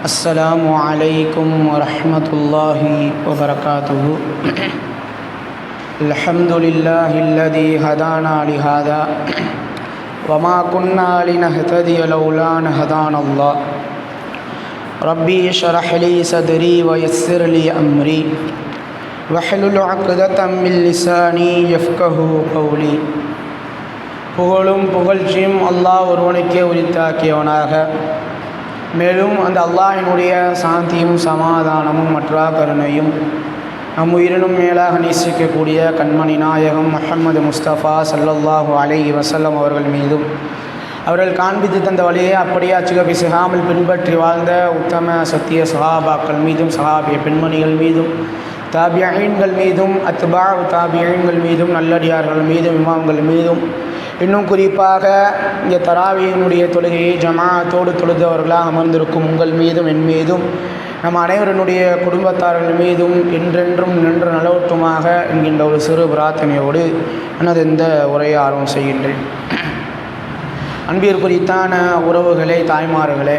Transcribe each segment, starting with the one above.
السلام عليكم ورحمة الله وبركاته. الحمد لله الذي هدانا لهذا وما كنا لنهتدي لولا أن هدانا الله. ربي اشرح لي صدري ويسر لي أمري واحلل عقدة من لساني يفقهوا قولي. புகழும் புகழ்ச்சியும் அல்லாஹ் ஒருவனுக்கே உரித்தாக்கியவனாக, மேலும் அந்த அல்லாஹினுடைய சாந்தியும் சமாதானமும் மற்ற கருணையும் நம் உயிரினும் மேலாக நேசிக்கக்கூடிய கண்மணி நாயகம் முஹம்மது முஸ்தபா ஸல்லல்லாஹு அலைஹி வஸல்லம் அவர்கள் மீதும், அவர்கள் காண்பித்து தந்த வழியை அப்படியே அச்சுக பிசகாமல் பின்பற்றி வாழ்ந்த உத்தம சத்திய சஹாபாக்கள் மீதும், சஹாபிய பெண்மணிகள் மீதும், தாபியீன்கள் மீதும், அத்பாஉ தாபியீன்கள் மீதும், நல்லடியார்கள் மீதும், இமாம்கள் மீதும், இன்னும் குறிப்பாக இங்கே தராவியினுடைய தொழுகையை ஜமாஅத்தோடு தொழுதவர்களாக அமர்ந்திருக்கும் உங்கள் மீதும் என் மீதும் நம் அனைவருடைய குடும்பத்தார்கள் மீதும் என்றென்றும் நின்று நலவட்டுமாக என்கின்ற ஒரு சிறு பிரார்த்தனையோடு எனது இந்த உரையை ஆர்வம் செய்கின்றேன். அன்பிற்குரித்தான உறவுகளே, தாய்மார்களே,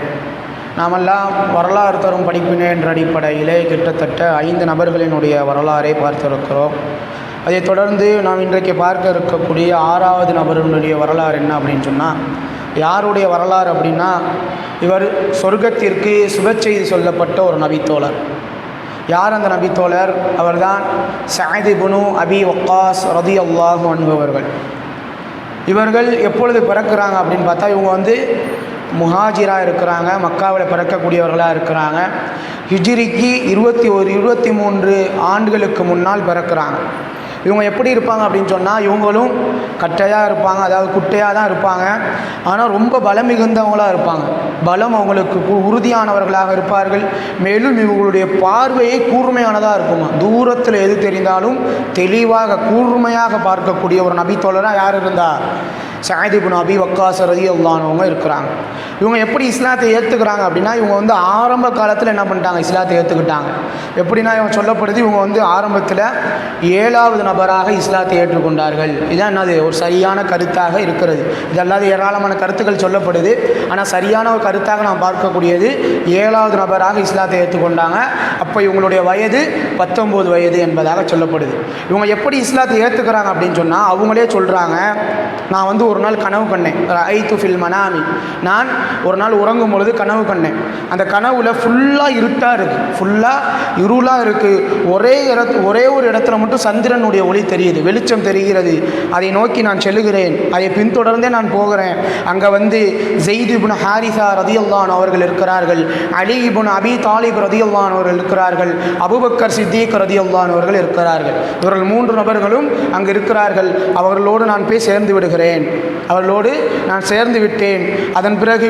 நாமெல்லாம் வரலாறு தரும் படிப்பினை என்ற அடிப்படையிலே கிட்டத்தட்ட 5 நபர்களினுடைய வரலாறை பார்த்திருக்கிறோம். அதைத் தொடர்ந்து நாம் இன்றைக்கு பார்க்க இருக்கக்கூடிய 6வது நபருடைய வரலாறு என்ன அப்படின்னு சொன்னால், யாருடைய வரலாறு அப்படின்னா, இவர் சொர்க்கத்திற்கு சுபச்செய்தி சொல்லப்பட்ட ஒரு நபித்தோழர். யார் அந்த நபித்தோழர்? அவர்தான் சஅத் இப்னு அபி வக்காஸ் ரலியல்லாஹு அன்ஹு அவர்கள். இவர்கள் எப்பொழுது பிறக்கிறாங்க அப்படின்னு பார்த்தா, இவங்க முஹாஜிராக இருக்கிறாங்க, மக்காவில் பிறக்கக்கூடியவர்களாக இருக்கிறாங்க. ஹிஜ்ரிக்கு 23 ஆண்டுகளுக்கு முன்னால் பிறக்கிறாங்க. இவங்க எப்படி இருப்பாங்க அப்படின்னு சொன்னால், இவங்களும் கட்டையாக இருப்பாங்க, அதாவது குட்டையாக தான் இருப்பாங்க. ஆனால் ரொம்ப பலம் மிகுந்தவங்களாக இருப்பாங்க. பலம் அவங்களுக்கு உறுதியானவர்களாக இருப்பார்கள். மேலும் இவங்களுடைய பார்வையை கூர்மையானதாக இருக்குமா, தூரத்தில் எது தெரிந்தாலும் தெளிவாக கூர்மையாக பார்க்கக்கூடிய ஒரு நபித்தோழராக யார் இருந்தா? சஅத் இப்னு அபி வக்காஸ் ரலியல்லாஹு அன்ஹு இருக்கிறாங்க. இவங்க எப்படி இஸ்லாத்தை ஏற்றுக்கிறாங்க அப்படின்னா, இவங்க ஆரம்ப காலத்தில் என்ன பண்ணிட்டாங்க? இஸ்லாத்தை ஏற்றுக்கிட்டாங்க. எப்படின்னா, இவங்க சொல்லப்படுது, இவங்க ஆரம்பத்தில் 7வது நபராக இஸ்லாத்தை ஏற்றுக்கொண்டார்கள். இதான் என்னது ஒரு சரியான கருத்தாக இருக்கிறது. இதல்லாத ஏராளமான கருத்துக்கள் சொல்லப்படுது. ஆனால் சரியான ஒரு கருத்தாக நாம் பார்க்கக்கூடியது 7வது நபராக இஸ்லாத்தை ஏற்றுக்கொண்டாங்க. அப்போ இவங்களுடைய வயது 19 வயது என்பதாக சொல்லப்படுது. இவங்க எப்படி இஸ்லாத்தை ஏற்றுக்கிறாங்க அப்படின்னு சொன்னால், அவங்களே சொல்கிறாங்க, நான் ஒரு நாள் கனவு கண்டேன். ரஅய்து ஃபில் மனாமி, நான் ஒரு நாள் உறங்கும் பொழுது கனவு கண்டேன். அந்த கனவுல ஃபுல்லாக இருட்டாக இருக்குது, ஃபுல்லாக இருளாக இருக்குது. ஒரே ஒரு இடத்துல மட்டும் சந்திரனுடைய ஒளி தெரியுது, வெளிச்சம் தெரிகிறது. அதை நோக்கி நான் செல்லுகிறேன், அதை பின்தொடர்ந்தே நான் போகிறேன். அங்கே ஸெய்த் இப்னு ஹாரிஸா ரலியல்லாஹு அன்ஹு அவர்கள் இருக்கிறார்கள், அலி இப்னு அபி தாலிப் ரலியல்லாஹு அன்ஹு அவர்கள் இருக்கிறார்கள், அபூபக்கர் சித்திக் ரலியல்லாஹு அன்ஹு அவர்கள் இருக்கிறார்கள். இவர்கள் 3 நபர்களும் அங்கு இருக்கிறார்கள். அவர்களோடு நான் போய் சேர்ந்து விடுகிறேன். அவர்களோடு நான் சேர்ந்து விட்டேன். அதன் பிறகு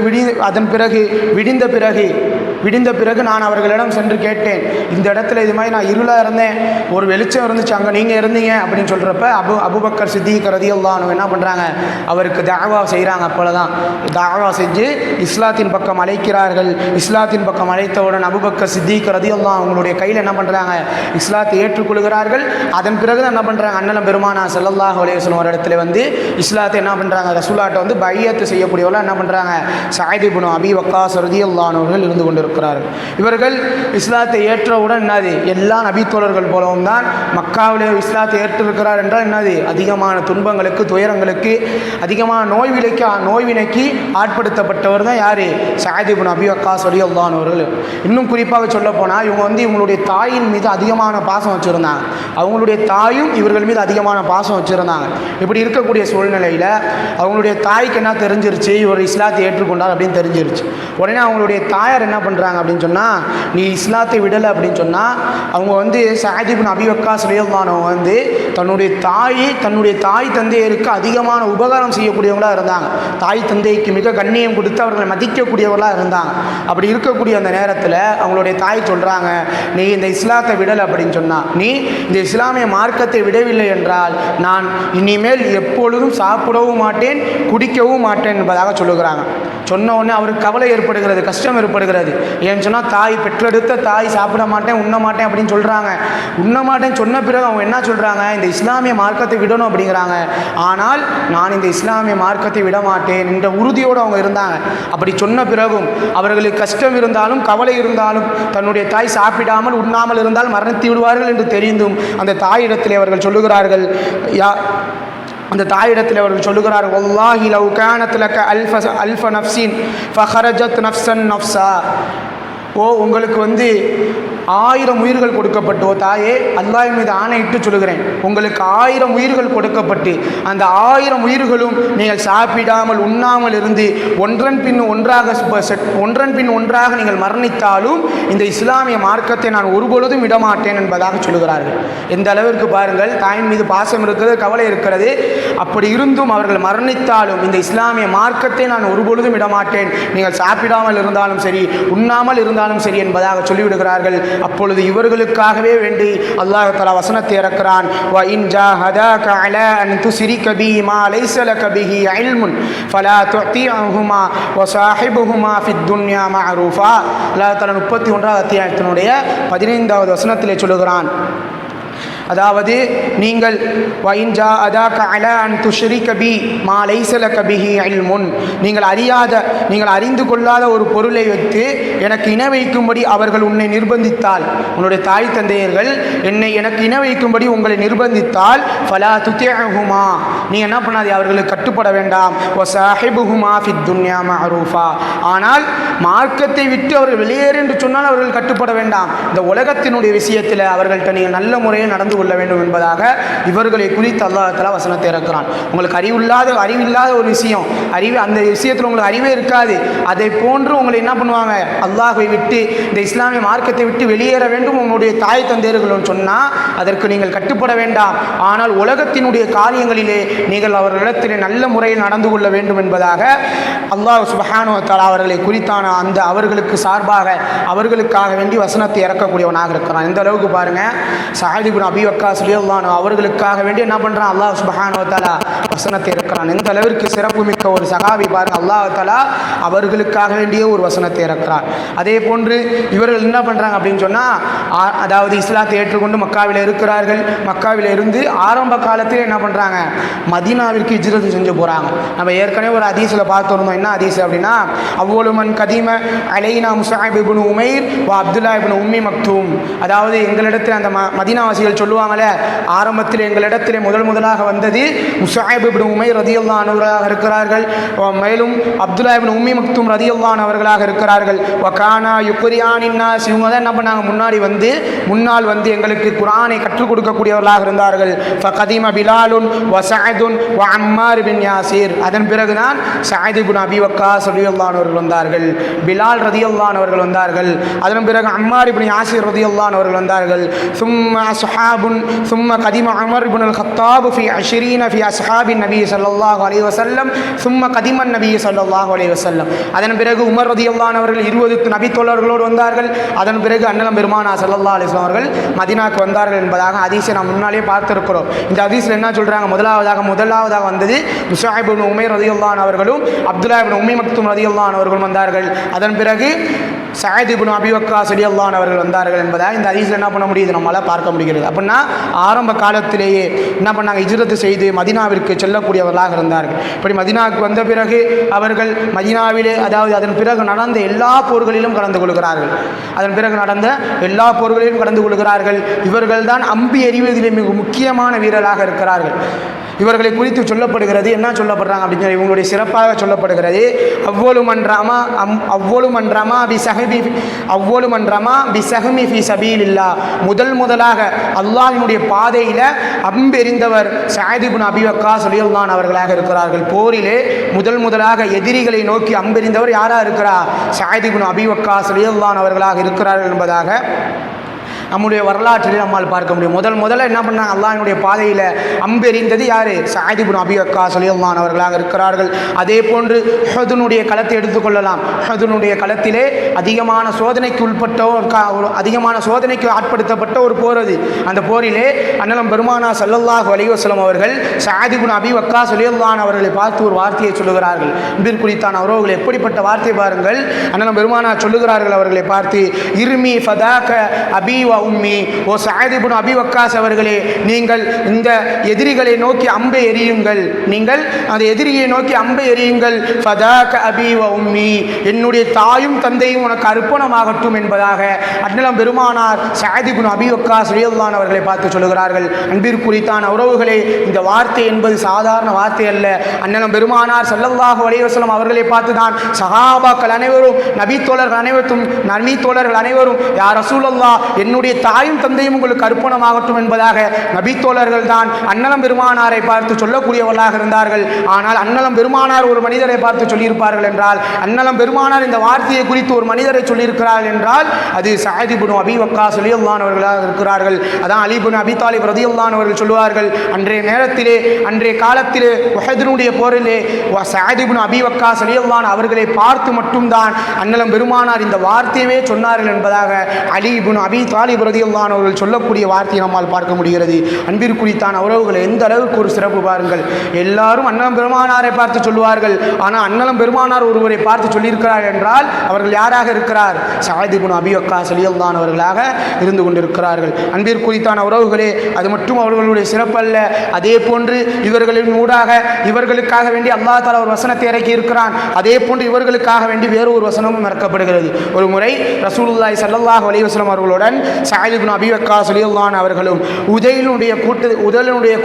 விடிந்த பிறகு நான் அவர்களிடம் சென்று கேட்டேன், இந்த இடத்துல இது மாதிரி நான் இருளாக இருந்தேன், ஒரு வெளிச்சம் இருந்துச்சு, அங்கே நீங்கள் இருந்தீங்க அப்படின்னு சொல்கிறப்ப அபூபக்கர் சித்திக் ரலியல்லாஹு அன்ஹு என்ன பண்ணுறாங்க? அவருக்கு தாவா செய்கிறாங்க. அப்போதான் தாவா செஞ்சு இஸ்லாத்தின் பக்கம் அழைக்கிறார்கள். இஸ்லாத்தின் பக்கம் அழைத்தவுடன் அபூபக்கர் சித்திக் ரலியல்லாஹு அன்ஹு அவங்களுடைய கையில் என்ன பண்ணுறாங்க? இஸ்லாத்தை ஏற்றுக்கொள்கிறார்கள். அதன் பிறகு தான் என்ன பண்ணுறாங்க? அண்ணன் பெருமானா ஸல்லல்லாஹு அலைஹி வஸல்லம் ஒரு இடத்துல இஸ்லாத்தை என்ன பண்ணுறாங்க? ரசூலாட்ட பையத்து செய்யக்கூடியவர்கள் என்ன பண்ணுறாங்க? சஅத் இப்னு அபி வக்காஸ் ரலியல்லாஹு அன்ஹு அவர்கள் இருந்து கொண்டிருக்கிறார்கள். இவர்கள் இஸ்லாத்தை ஏற்றவுடன் என்னது, எல்லா நபித்தோழர்கள் போலவும் தான் மக்காவிலே இஸ்லாத்தை ஏற்றிருக்கிறார் என்றால் என்னது, அதிகமான துன்பங்களுக்கு, துயரங்களுக்கு, அதிகமான நோய்வினைக்கு ஆட்படுத்தப்பட்டவர் தான் யார்? சஅத் இப்னு அபி வக்காஸ் ரலியல்லாஹு அன்ஹு அவர்கள். இன்னும் குறிப்பாக சொல்ல போனால், இவங்க இவங்களுடைய தாயின் மீது அதிகமான பாசம் வச்சுருந்தாங்க. அவங்களுடைய தாயும் இவர்கள் மீது அதிகமான பாசம் வச்சுருந்தாங்க. இப்படி இருக்கக்கூடிய சூழ்நிலையில் அவங்களுடைய தாய்க்கு என்ன தெரிஞ்சிருச்சு? இவர் இஸ்லாத்தை ஏற்றுக்கொண்டார் அப்படின்னு தெரிஞ்சிருச்சு. உடனே அவங்களுடைய தாயார் என்ன பண்ணுறாங்க அப்படின்னு சொன்னால், நீ இஸ்லாத்தை விடலை அப்படின்னு சொன்னால், அவங்க சஅத் இப்னு அபி வக்காஸ் ரலியல்லாஹு அன்ஹு தன்னுடைய தாய் தந்தையருக்கு அதிகமான உபகாரம் செய்யக்கூடியவங்களாக இருந்தாங்க. தாய் தந்தைக்கு மிக கண்ணியம் கொடுத்து அவர்களை மதிக்கக்கூடியவர்களாக இருந்தாங்க. அப்படி இருக்கக்கூடிய அந்த நேரத்தில் அவங்களுடைய தாய் சொல்கிறாங்க, நீ இந்த இஸ்லாத்தை விடலை அப்படின்னு சொன்னால், நீ இந்த இஸ்லாமிய மார்க்கத்தை விடவில்லை என்றால் நான் இனிமேல் எப்பொழுதும் சாப்பிடவும் மாட்டேன், குடிக்கவும் மாட்டேன் என்பதாக சொல்லுகிறாங்க. சொன்ன உடனே அவருக்கு கவலை ஏற்படுகிறது, கஷ்டம் ஏற்படுகிறது. ஏன்னு சொன்னால் தாய் பெற்றெடுத்த தாய் சாப்பிட மாட்டேன் உண்ண மாட்டேன் அப்படின்னு சொல்கிறாங்க. உண்ண மாட்டேன்னு சொன்ன பிறகு அவங்க என்ன சொல்கிறாங்க, இந்த இஸ்லாமிய மார்க்கத்தை விடணும் அப்படிங்கிறாங்க. ஆனால் நான் இந்த இஸ்லாமிய மார்க்கத்தை விட மாட்டேன் என்ற உறுதியோடு அவங்க இருந்தாங்க. அப்படி சொன்ன பிறகும் அவர்களுக்கு கஷ்டம் இருந்தாலும் கவலை இருந்தாலும் தன்னுடைய தாய் சாப்பிடாமல் உண்ணாமல் இருந்தால் மரணித்து விடுவார்கள் என்று தெரிந்தும் அந்த தாயிடத்திலே அவர்கள் சொல்லுகிறார்கள், அந்த தாயிடத்தில் அவர்கள் சொல்லுகிறார்கள், வல்லாஹி லவ் கானத் லக அல்ஃப நஃப்ஸின் ஃபஹரஜத் நஃப்ஸன் நஃப்ஸா. ஓ உங்களுக்கு 1000 உயிர்கள் கொடுக்கப்பட்டோ தாயே, அல்லாஹ் மீது ஆணையிட்டு சொல்லுகிறேன், உங்களுக்கு 1000 உயிர்கள் கொடுக்கப்பட்டு அந்த 1000 உயிர்களும் நீங்கள் சாப்பிடாமல் உண்ணாமல் இருந்து ஒன்றன் பின் ஒன்றாக நீங்கள் மரணித்தாலும் இந்த இஸ்லாமிய மார்க்கத்தை நான் ஒருபொழுதும் விடமாட்டேன் என்பதாக சொல்லுகிறார்கள். எந்த அளவிற்கு பாருங்கள், தாயின் மீது பாசம் இருக்கிறது, கவலை இருக்கிறது. அப்படி இருந்தும் அவர்கள் மரணித்தாலும் இந்த இஸ்லாமிய மார்க்கத்தை நான் ஒருபொழுதும் விடமாட்டேன், நீங்கள் சாப்பிடாமல் இருந்தாலும் சரி உண்ணாமல் இருந்தாலும் சரி என்பதாக சொல்லிவிடுகிறார்கள். அப்பொழுது இவர்களுக்காகவே வேண்டி அல்லாஹ் தஆலா வசனத்தை இறக்கிறான், வ இன் ஜாஹதாக அலா அன் துஸ்ரிக பி மா லைஸ லக பிஹி இல்முன் ஃபலா துஅதிஹுமா வ ஸாஹிபுஹுமா ஃபித் துன்யா மஅரூஃபா. அல்லாஹ் தஆலா 31வது அத்தியாயத்தினுடைய 15வது வசனத்திலே சொல்லுகிறான், அதாவது நீங்கள் வைன்ஜா அதாக்க அலா அன் துஷ்ரிக பி மா லைஸ லக பிஹி இல்முன், நீங்கள் அறிந்து கொள்ளாத ஒரு பொருளை வைத்து எனக்கு இணை வைக்கும்படி அவர்கள் உன்னை நிர்பந்தித்தால், உன்னுடைய தாய் தந்தையர்கள் எனக்கு இணை வைக்கும்படி உங்களை நிர்பந்தித்தால் ஃபலா துதிஹுமா, நீ என்ன பண்ணாதே அவர்களுக்கு கட்டுப்பட வேண்டாம். வ ஸாஹிபுஹுமா ஃபித் துன்யா மஅரூஃபா, ஆனால் மார்க்கத்தை விட்டு அவர்கள் வெளியேறு என்று சொன்னால் அவர்கள் கட்டுப்பட வேண்டாம். இந்த உலகத்தினுடைய விஷயத்தில் அவர்கள்ட்ட நீங்கள் நல்ல முறையில் நடந்து கொள்ள வேண்டும் என்பதாக இவர்களை குறித்து அல்லாஹ் தஆலா வசனத்தை இறக்கிறான். உங்களுக்கு அறிவில்லாத ஒரு விஷயம், அந்த விஷயத்தில் உங்களுக்கு அறிவே இருக்காது, அதை போன்று உங்களை என்ன பண்ணுவாங்க, அல்லாஹ்வை விட்டு இந்த இஸ்லாமிய மார்க்கத்தை விட்டு வெளியேற வேண்டும் உங்களுடைய தாய் தந்தையர்கள் சொன்னால் அதற்கு நீங்கள் கட்டுப்பட வேண்டாம். ஆனால் உலகத்தினுடைய காரியங்களிலே நீங்கள் அவர்களிடத்தில் நல்ல முறையில் நடந்து கொள்ள வேண்டும் என்பதாக அல்லாஹ் சுப்ஹானஹு வ தஆலா அவர்களை குறித்தான அந்த அவர்களுக்கு சார்பாக அவர்களுக்காக வேண்டி வசனத்தை இறக்கக்கூடியவனாக இருக்கிறான். இந்த அளவுக்கு பாருங்க, சஅத் இப்னு அபி வக்காஸ் ரலியல்லாஹு அன்ஹு அவர்களுக்காக வேண்டி என்ன பண்ணுறான், அல்லாஹ் சுப்ஹானஹு வ தஆலா வசனத்தை இறக்கிறான். எந்த அளவிற்கு சிறப்பு மிக்க ஒரு சகாபி பாருங்க, அல்லாஹ் தஆலா அவர்களுக்காக வேண்டிய ஒரு வசனத்தை இறக்கிறான். அதே போன்று இவர்கள் என்ன பண்ணுறாங்க அப்படின்னு சொன்னால், அதாவது இஸ்லாத்தை ஏற்றுக்கொண்டு மக்காவில் இருக்கிறார்கள். மக்காவில் இருந்து ஆரம்ப காலத்தில் என்ன பண்ணுறாங்க, மதீனாவிற்கு ஹிஜ்ரத் செஞ்சு போகிறாங்க. நம்ம ஏற்கனவே ஒரு ஹதீஸில் பார்த்துருந்தோம். என்ன ஹதீஸ் அப்படின்னா, அவ்வளவு மன் கதீம அலைனா முஸஅப் இப்னு உமைர் வ அப்துல்லா இப்னு உம்மி மக்தூம், அதாவது எங்களிடத்தில் அந்த மதீனாவாசிகள் சொல்லுவாங்களே, ஆரம்பத்தில் எங்களிடத்தில் முதலாக வந்தது முஸஅப் இப்னு உமைர் ரலியல்லாஹு அன்ஹுவாக இருக்கிறார்கள், மேலும் அப்துல்லா இப்னு உம்மி மக்தூம் ரலியல்லாஹு அன்ஹு அவர்களாக இருக்கிறார்கள். வ கானா யுக்ரியானின் நாஸ், இவங்க தான் என்ன பண்ணாங்க, முன்னால் வந்து எங்களுக்கு குர்ஆனை கற்றுக் கொடுக்கக்கூடியவர்களாக இருந்தார்கள். ஃபகதீம பிலாலுன் வ சஅதுன் வ அம்மார் பின் யாசிர், அதன் பிறகுதான் சஅத் இப்னு அபி வக்காஸ் ரலியல்லாஹு அன்ஹு அவர்கள் வந்தார்கள், பிலால் ரலியல்லாஹு அன்ஹு அவர்கள் வந்தார்கள், அதன் பிறகு அம்மார் இப்னு யாசிர் ரலியல்லாஹு அன்ஹு அவர்கள் வந்தார்கள். ثم قدم عمر بن الخطاب في 20 في أصحاب النبي صلى الله عليه وسلم ثم قدم النبي صلى الله عليه وسلم, அதன் பிறகு உமர் ரலியல்லாஹு அன்ஹு அவர்கள் 20 நபி தோழர்களோடு வந்தார்கள். அதன் பிறகு அண்ணலம் பெருமானா ஸல்லல்லாஹு அலைஹி வஸல்லம் அவர்கள் மதீனாவுக்கு வந்தார்கள் என்பதாக ஹதீஸை நாம் முன்னாலே பார்த்திருக்கிறோம். இந்த ஹதீஸில் என்ன சொல்கிறாங்க, முதலாவதாக வந்தது முஸஅப் இப்னு உமைர் ரலியல்லாஹு அன்ஹு அவர்களும் அப்துல்லா இப்னு உம்மி மக்தூம் ரலியல்லாஹு அன்ஹு அவர்களும் வந்தார்கள். அதன் பிறகு சஅத் இப்னு அபி வக்காஸ் ரலியல்லாஹு அன்ஹு அவர்கள் வந்தார்கள் என்பதாக இந்த ஹதீஸில் என்ன பண்ண முடியுது, நம்மளால் பார்க்க முடிகிறது. அப்படின்னா ஆரம்ப காலத்திலேயே என்ன பண்ணாங்க, ஹிஜ்ரத் செய்து மதீனாவிற்கு செல்லக்கூடியவர்களாக இருந்தார்கள். இப்படி மதீனாவுக்கு வந்த பிறகு அவர்கள் மதீனாவிலே, அதாவது அதன் பிறகு நடந்த எல்லா போர்களிலும் கலந்து கொள்கிறார்கள். இவர்கள் தான் அம்பி எறிவதிலே மிக முக்கியமான வீரராக இருக்கிறார்கள். இவர்களை குறித்து சொல்லப்படுகிறது, என்ன சொல்லப்படுறாங்க அப்படிங்கிற இவங்களுடைய சிறப்பாக சொல்லப்படுகிறது. அவ்வளு மன்றமா பிசஹமி ஃபி சபீலில்லாஹ், முதலாக அல்லாஹ்வினுடைய பாதையில் அம்பெறிந்தவர் சஅத் இப்னு அபி வக்காஸ் ரலியல்லாஹு அன்ஹு அவர்களாக இருக்கிறார்கள். போரிலே முதலாக எதிரிகளை நோக்கி அம்பெறிந்தவர் யாராக இருக்கிறார், சஅத் இப்னு அபி வக்காஸ் ரலியல்லாஹு அன்ஹு அவர்களாக இருக்கிறார்கள் என்பதாக நம்முடைய வரலாற்றில் நம்மால் பார்க்க முடியும். முதல்ல என்ன பண்ணாங்க, அல்லாஹ்வுடைய பாதையில் அம்பெறிந்தது யார்? சஅத் இப்னு அபி வக்காஸ் ரலியல்லாஹு அன்ஹு அவர்களாக இருக்கிறார்கள். அதே போன்று உஹதுனுடைய களத்தை எடுத்துக்கொள்ளலாம். உஹதுனுடைய களத்திலே அதிகமான சோதனைக்கு ஆட்படுத்தப்பட்ட ஒரு போர் அது. அந்த போரிலே அண்ணலம் பெருமானா ஸல்லல்லாஹு அலைஹி வஸல்லம் அவர்கள் சஅத் இப்னு அபி வக்காஸ் ரலியல்லாஹு அன்ஹு அவர்களை பார்த்து ஒரு வார்த்தையை சொல்லுகிறார்கள். அன்பிற்குரித்தான அவர்கள் எப்படிப்பட்ட வார்த்தை பாருங்கள். அண்ணலம் பெருமானா சொல்லுகிறார்கள் அவர்களை பார்த்து, இர்மி ஃபதாக அபி வ உம்மி, ஓ சஅத் இப்னு அபி வக்காஸ் அவர்களே, நீங்கள் இந்த எதிரிகளை நோக்கி அம்பை எறியுங்கள், நீங்கள் அந்த எதிரியை நோக்கி அம்பை எறியுங்கள். ஃபதாக அபி வ உம்மி, என்னுடைய தாயும் தந்தையும் உனக்கு அர்ப்பணமாகட்டும் என்பதாக அண்ணலம் பெருமானார் சஅத் இப்னு அபி வக்காஸ் ரலியல்லாஹு அன்ஹு அவர்களை பார்த்து சொல்லுகிறார்கள். அன்பிற்குரித்தான உறவுகளே, இந்த வார்த்தை என்பது சாதாரண வார்த்தை அல்ல. அண்ணலம் பெருமானார் ஸல்லல்லாஹு அலைஹி வஸல்லம் அவர்களை பார்த்து தான் சஹாபாக்கள் அனைவரும், நபித்தோழர்கள் அனைவரும் யா ரசூலல்லாஹ், என்னுடைய தாயும் தந்தையும் உங்களுக்கு அர்ப்பணமாகட்டும் என்பதாக நபித்தோழர்கள் தான் அண்ணலம் பெருமானாரை பார்த்து சொல்லக்கூடியவர்களாக இருந்தார்கள். ஆனால் அண்ணலம் பெருமானார் ஒரு மனிதரை பார்த்து சொல்லியிருப்பார்கள் என்றால், அண்ணலம் பெருமானார் இந்த வார்த்தையை குறித்து ஒரு மனிதரை சொல்லியிருக்கிறார்கள் என்றால் அது சஅத் இப்னு அபி வக்காஸ் ரலியல்லாஹு அன்ஹு அவர்களாக இருக்கிறார்கள். அதான் அலி இப்னு அபி தாலிப் ரலியல்லாஹு அன்ஹு அவர்கள் சொல்லுவார்கள், அன்றைய காலத்திலே உஹதுனுடைய போரிலே சஅத் இப்னு அபி வக்காஸ் ரலியல்லாஹு அன்ஹு அவர்களை பார்த்து மட்டும்தான் அண்ணலம் பெருமானார் இந்த வார்த்தையவே சொன்னார்கள் என்பதாக அலி இப்னு அபி தாலிப் ரலியல்லாஹு அன்ஹு அவர்கள் சொல்லக்கூடிய வார்த்தையை நம்மால் பார்க்க முடிகிறது. அன்பிற்குரித்தான உறவுகளை எந்த அளவுக்கு ஒரு சிறப்பு பாருங்கள். எல்லாரும் அண்ணலம் பெருமானாரை பார்த்து சொல்லுவார்கள். ஆனால் அண்ணலம் பெருமானார் ஒருவரை பார்த்து சொல்லியிருக்கிறார் என்றால் அவர்கள் யாராக இருக்கிறார்? சஅத் இப்னு அபி வக்காஸ் ரலியல்லாஹு அன்ஹு அவர்களாக இருந்து கொண்டிருக்கிறார்கள். அன்பிற்குரித்தான உறவுகளே, அது மட்டும் அவர்களுடைய சிறப்பல்ல. அதே போன்று இவர்களின் ஊடாக இவர்களுக்காக வேண்டி அல்லாஹ் தஆலா ஒரு வசனத்தை இறக்கி இருக்கிறான். அதே போன்று இவர்களுக்காக வேண்டி வேறு ஒரு வசனமும் இறக்கப்படுகிறது. ஒரு முறை ரசூலுல்லாஹி ஸல்லல்லாஹு அலைஹி வஸல்லம் அவர்களுடன் சஅத் இப்னு அபி வக்காஸ் ரலியல்லாஹு அன்ஹு அவர்களும் உதைலுடைய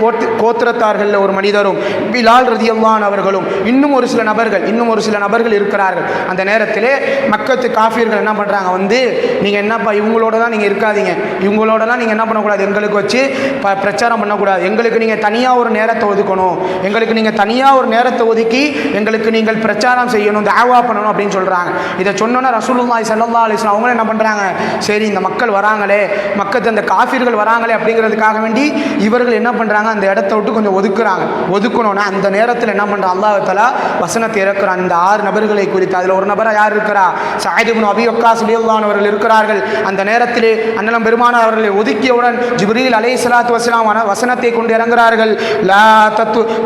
கோத்திரத்தார்கள் ஒரு மனிதரும் பிலால் ரலியல்லாஹு அன்ஹு அவர்களும் இன்னும் ஒரு சில நபர்கள் இருக்கிறார்கள். அந்த நேரத்திலே மக்கத்து காஃபிர்கள் என்ன பண்ணுறாங்க, வந்து நீங்கள் என்னப்பா இவங்களோட தான் நீங்கள் இருக்காதீங்க, இவங்களோடலாம் நீங்கள் என்ன பண்ணக்கூடாது, எங்களுக்கு வச்சு பிரச்சாரம் பண்ணக்கூடாது, எங்களுக்கு நீங்கள் தனியாக ஒரு நேரத்தை ஒதுக்கணும், எங்களுக்கு நீங்கள் தனியாக ஒரு நேரத்தை ஒதுக்கி எங்களுக்கு நீங்கள் பிரச்சாரம் செய்யணும், தாவா பண்ணணும் அப்படின்னு சொல்கிறாங்க. இதை சொன்னோன்னா ரசூலுல்லாஹி ஸல்லல்லாஹு அலைஹி வஸல்லம் அவங்களும் என்ன பண்ணுறாங்க, சரி இந்த மக்கள் வராங்களே, மக்கத்து அந்த காஃபிர்கள் வராங்களே அப்படிங்கிறதுக்காக வேண்டி இவர்கள் என்ன பண்ணுறாங்க, அந்த இடத்த விட்டு கொஞ்சம் ஒதுக்கணும்னா அந்த நேரத்தில் என்ன பண்ணுறாங்க, அல்லாஹ் தஆலா வசனத்தை இறக்குறான். இந்த 6 நபர்களை குறித்து அதில் ஒரு நபராக யார் இருக்கிறா? சஅத் இப்னு அபி வக்காஸ் ரலியல்லாஹு அன்ஹு அவர்கள் இருக்கிறார்கள். அந்த நேரத்திலே அண்ணலம் பெருமானார் அவர்களை ஒதுக்கியவுடன் ஜிப்ரீல் அலைஹிஸ்ஸலாத்து வஸ்ஸலாம் வசனத்தை கொண்டு இறங்குகிறார்கள்.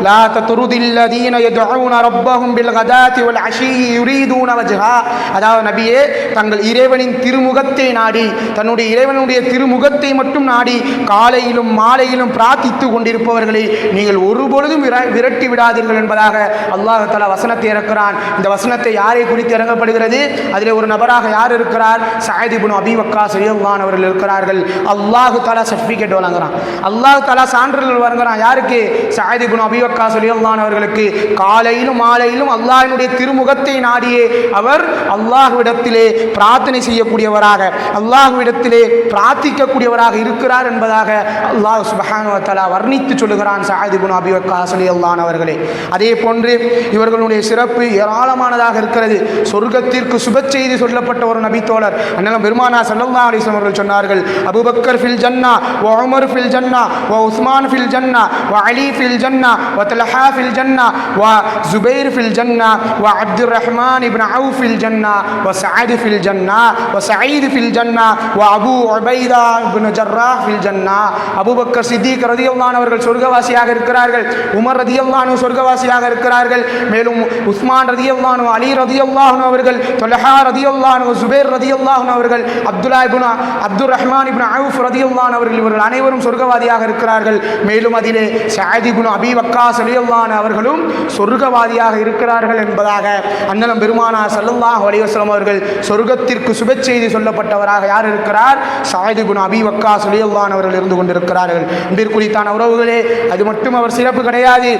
லா தத்ருதில்லதீன யதுஊன ரப்பஹும் பில் கதாத்தி வல் அஷீ யுரீதுன வஜ்ஹா, அதாவது நபியே, தங்கள் இறைவனின் திருமுகத்தை நாடி, தன்னுடைய இறைவனுடைய திருமுகத்தை மட்டும் நாடி காலையிலும் மாலையிலும் பிரார்த்தித்து கொண்டிருப்பவர்களை நீங்கள் ஒருபொழுதும் விரட்டி விடாதீர்கள் என்பதாக அல்லாஹ் தஆலா வசனத்தை இறக்கிறான். இந்த வசனத்தை யாரை குறித்து இறங்கப்படுகிறது? அதில் ஒரு நபராக யார் இருக்கிறார்? சஅத் இப்னு அபி வக்காஸ் ரலியல்லாஹு அன்ஹு அவர்கள் இருக்கிறார்கள். அல்லாஹ் தஆலா சர்டிஃபிகேட் வழங்குறான், அல்லாஹ் தஆலா சான்றிதழ் வழங்குறான். யாருக்கு? சஅத் இப்னு அபி வக்காஸ் ரலியல்லாஹு அன்ஹு அவர்களுக்கு. காலையிலும் மாலையிலும் அல்லாஹ்வினுடைய திருமுகத்தை நாடியே அவர் அல்லாஹ்விடத்திலே பிரார்த்தனை செய்யக்கூடியவராக, அல்லாஹ்விடத்திலே பிரார்த்திக்கக்கூடியவராக இருக்கிறார் என்பதாக அல்லாஹ் சுப்ஹானஹு வ தஆலா வர்ணித்து சொல்லுகிறான் சஅத் இப்னு அபி வக்காஸ் ரலியல்லாஹு அன்ஹு அவர்களே. அதே போன்று இவர்களுடைய சிறப்பு ஏராளமானதாக இருக்கிறது. சொர்க்கத்திற்கு சுப செய்தி சொல்லப்பட்ட ஒரு நபித்தோழர் அண்ணலம் பெருமானார் ஸல்லல்லாஹு அலைஹி வஸல்லம் அவர்கள் சொன்னார்கள், அபூபக்கர் ஃபில் ஜன்னா வ உமர் ஃபில் ஜன்னா வ உஸ்மான் ஃபில் ஜன்னா வ அலி ஃபில் ஜன்னா வ தல்ஹா ஃபில் ஜன்னா வ ஜுபைர் ஃபில் ஜன்னா வ அப்துர் ரஹ்மான் இப்னு அவுஃப் ஃபில் ஜன்னா வ சஅத் ஃபில் ஜன்னா வ சயீத் ஃபில் ஜன்னா வ அபூ உபைதா இப்னு ஜர்ராஹ் ஃபில் ஜன்னா. அபூபக்கர் சித்திக் ரலியல்லாஹு அன்ஹு அவர்கள் சொர்க்கவாசியாக இருக்கிறார்கள், உமர் ரலியல்லாஹு அன்ஹு சொர்க்கவாசியாக இருக்கிறார்கள், மேலும் உஸ்மான் ரலியல்லாஹு அன்ஹு, அலி ரலியல்லாஹு அன்ஹு அவர்கள், தல்ஹா ரலியல்லாஹு அன்ஹு, ஜுபைர் ரலியல்லாஹு அன்ஹு அவர்கள், அப்துர் ரஹ்மான் இப்னு அவுஃப் ரலியல்லாஹு அன்ஹு அவர்கள், இவர்கள் அனைவரும் சொர்க்கவாதியாக இருக்கிறார்கள். மேலும் அதிலே சஅத் இப்னு அபி வக்காஸ் ரலியல்லாஹு அன்ஹு அவர்களும் சொர்க்கவாதியாக இருக்கிறார்கள் என்பதாக அண்ணலம் பெருமானார் ஸல்லல்லாஹு அலைஹி வஸல்லம் அவர்கள் சொர்க்கத்திற்கு சுப செய்தி சொல்லப்பட்டவராக யார் இருக்கிறார்? சஅத் இப்னு அபி வக்காஸ் ரலியல்லாஹு அன்ஹு அவர்கள் இருந்து கொண்டிருக்கிறார்கள். அன்பிற்குரித்தான உறவுகளே, அது மட்டும் அவர் சிறப்பு கிடையாது.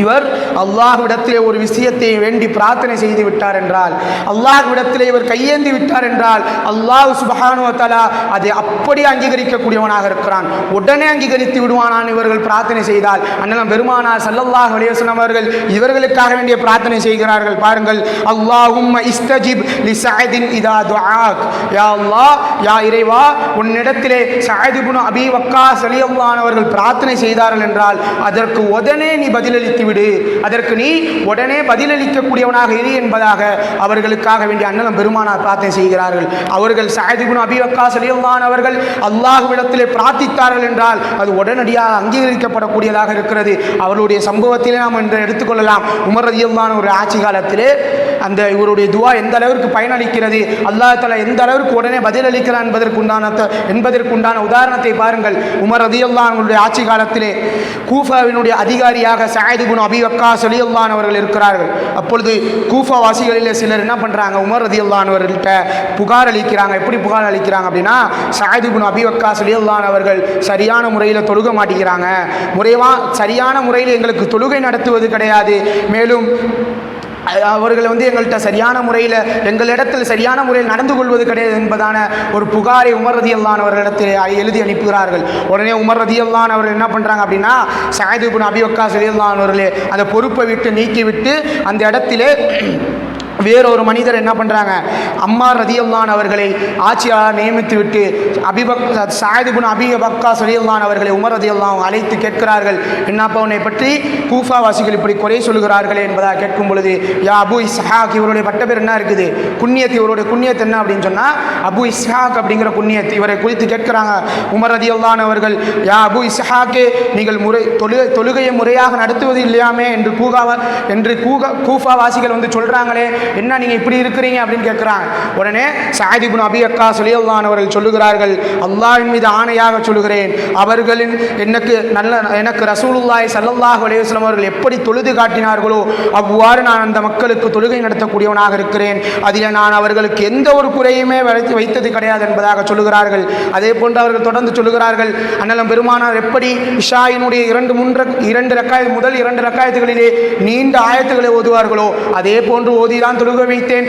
இவர் அல்லாஹ்விடத்திலே ஒரு விஷயத்தை வேண்டி பிரார்த்தனை செய்து விட்டார் என்றால், அல்லாஹ்விடத்திலே இவர் கையேந்தி விட்டார் என்றால், அல்லாஹ் சுப்ஹானஹு வ தஆலா அதை அப்படியே அங்கீகரிக்கக்கூடியவனாக இருக்கிறான். உடனே அங்கீகரித்து விடுவானான் இவர்கள் பிரார்த்தனை செய்தால். அண்ணலம் பெருமானார் ஸல்லல்லாஹு அலைஹி வஸல்லம் அவர்கள் இவர்களுக்காக வேண்டிய பிரார்த்தனை செய்கிறார்கள். பாருங்கள், அல்லாஹும்ம இஸ்தஜிப் லி ஸஅதின் இதா துஆக். யா அல்லாஹ், யா இறைவா, உன்னிடத்திலே ஸஅத் இப்னு அபீ வக்காஸ் ரலியல்லாஹு அன்ஹு அவர்கள் பிரார்த்தனை செய்தார்கள் என்றால் அதற்கு உடனே நீ பதிலளித்து விடு, அதற்கு நீ உடனே பதிலளிக்கக்கூடியவனாக இரு என்பதாக அவர்களுக்காக வேண்டிய அண்ணலம் பெருமானார் பிரார்த்தனை செய்கிறார்கள். அவர்கள் ஸஅத் இப்னு அபீ வக்காஸ் ரலியல்லாஹு அன்ஹு அவர்கள் அல்லாஹ்விடத்திலே பிரார்த்தித்தார்கள் என்றால் அது உடனடியாக அங்கீகரிக்கப்படக்கூடியதாக இருக்கிறது. அவருடைய சம்பவத்திலே நாம் இன்று எடுத்துக்கொள்ளலாம். உமர் ரலியல்லாஹு அன்ஹு ஒரு ஆட்சி காலத்திலே அந்த இவருடைய துவா எந்த அளவிற்கு பயனளிக்கிறது, அல்லாஹ் தஆலா எந்த அளவிற்கு உடனே பதிலளிக்கிறான் என்பதற்குண்டான உதாரணத்தை பாருங்கள். உமர் ரலியல்லாஹு அன்ஹுடைய ஆட்சி காலத்திலே கூஃபாவினுடைய அதிகாரியாக ஸஅத் இப்னு அபீ வக்காஸ் ரலியல்லாஹு அன்ஹு அவர்கள் இருக்கிறார்கள். அப்பொழுது கூஃபா வாசிகளில் சிலர் என்ன பண்ணுறாங்க, உமர் ரலியல்லாஹு அன்ஹு அவர்கள்ட்ட புகார் அளிக்கிறாங்க. எப்படி புகார் அளிக்கிறாங்க அப்படின்னா, ஸஅத் இப்னு அபீ வக்காஸ் ரலியல்லாஹு அன்ஹு அவர்கள் சரியான முறையில் தொழுக மாட்டேங்கிறாங்க, சரியான முறையில் எங்களுக்கு தொழுகை நடத்துவது கிடையாது, மேலும் அவர்கள் எங்கள்கிட்ட சரியான முறையில் எங்களிடத்தில் சரியான முறையில் நடந்து கொள்வது கிடையாது என்பதான ஒரு புகாரை உமர் ரலியல்லாஹு அன்ஹு அவர்களிடத்தில் எழுதி அனுப்புகிறார்கள். உடனே உமர் ரலியல்லாஹு அன்ஹு அவர்கள் என்ன பண்ணுறாங்க அப்படின்னா, ஸஅத் இப்னு அபீ வக்காஸ் ரலியல்லாஹு அன்ஹு அவர்களே அந்த பொறுப்பை விட்டு நீக்கிவிட்டு அந்த இடத்திலே வேறொரு மனிதர் என்ன பண்ணுறாங்க, அம்மார் ரலியல்லாஹு அன்ஹு அவர்களை ஆட்சியாளர் நியமித்து விட்டு ஸஅத் இப்னு அபீ வக்காஸ் ரலியல்லாஹு அன்ஹு அவர்களை உமர் ரலியல்லாஹு அன்ஹு அழைத்து கேட்கிறார்கள். என்னப்பா உன்னை பற்றி கூஃபாவாசிகள் இப்படி குறை சொல்கிறார்களே என்பதாக கேட்கும் பொழுது, யா அபு இஸ்ஹாக், இவருடைய பட்ட பேர் என்ன இருக்குது, குன்னியத், இவருடைய குன்னியத் என்ன அப்படின்னு சொன்னால் அபு இஸ்ஹாக் அப்படிங்கிற குன்னியத். இவரை குறித்து கேட்கிறாங்க உமர் ரலியல்லாஹு அன்ஹு அவர்கள், யா அபு இஸ்ஹாக்கே, நீங்கள் தொழுகையை முறையாக நடத்துவது இல்லையாமே என்று கூஃபாவாசிகள் சொல்கிறாங்களே, என்ன நீங்கள் இப்படி இருக்கிறீங்க அப்படின்னு கேட்குறாங்க. உடனே ஸஅத் இப்னு அபீ வக்காஸ் ரலியல்லாஹு அன்ஹு அவர்கள் சொல்லுகிறார்கள், அல்லாஹ்வின் மீது ஆணையாக சொல்லுகிறேன், அவர்களின் எனக்கு ரசூலுல்லாஹி ஸல்லல்லாஹு அலைஹி வஸல்லம் அவர்கள் எப்படி தொழுது காட்டினார்களோ அவ்வாறு நான் அந்த மக்களுக்கு தொழுகை நடத்தக்கூடியவனாக இருக்கிறேன், அதில் நான் அவர்களுக்கு எந்த ஒரு குறையுமே வைத்தது கிடையாது என்பதாக சொல்லுகிறார்கள். அதே போன்று அவர்கள் தொடர்ந்து சொல்லுகிறார்கள், அண்ணலம் பெருமானார் எப்படி இஷாயினுடைய முதல் இரண்டு ரக்காயத்துகளிலே நீண்ட ஆயத்துக்களை ஓதுவார்களோ அதே போன்று ஓதிதான் தொழுக வைத்தேன்,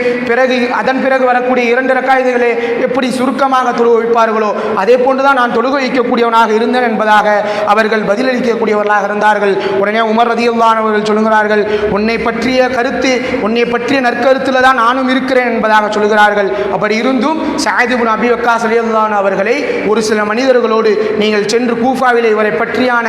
அதன் பிறகு வரக்கூடிய 2 ரக்காயத்துகளை எப்படி சுருக்கமாக தொழுக வைப்பார்களோ அதே போன்றுதான் நான் தொழுக வைக்கக்கூடியவனாக இருந்தேன் என்பதாக அவர்கள் பதிலளிக்கக்கூடியவர்களாக இருந்தார்கள். உடனே உமர் ரலியல்லாஹு அன்ஹு அவர்கள் சொல்லுகிறார்கள், உன்னை பற்றிய நற்கருத்தில் தான் நானும் இருக்கிறேன் என்பதாக சொல்கிறார்கள். அப்படி இருந்தும் ஸஅத் இப்னு அபீ வக்காஸ் ரலியல்லாஹு அன்ஹு அவர்களை ஒரு சில மனிதர்களோடு நீங்கள் சென்று கூஃபாவிலே இவரை பற்றியான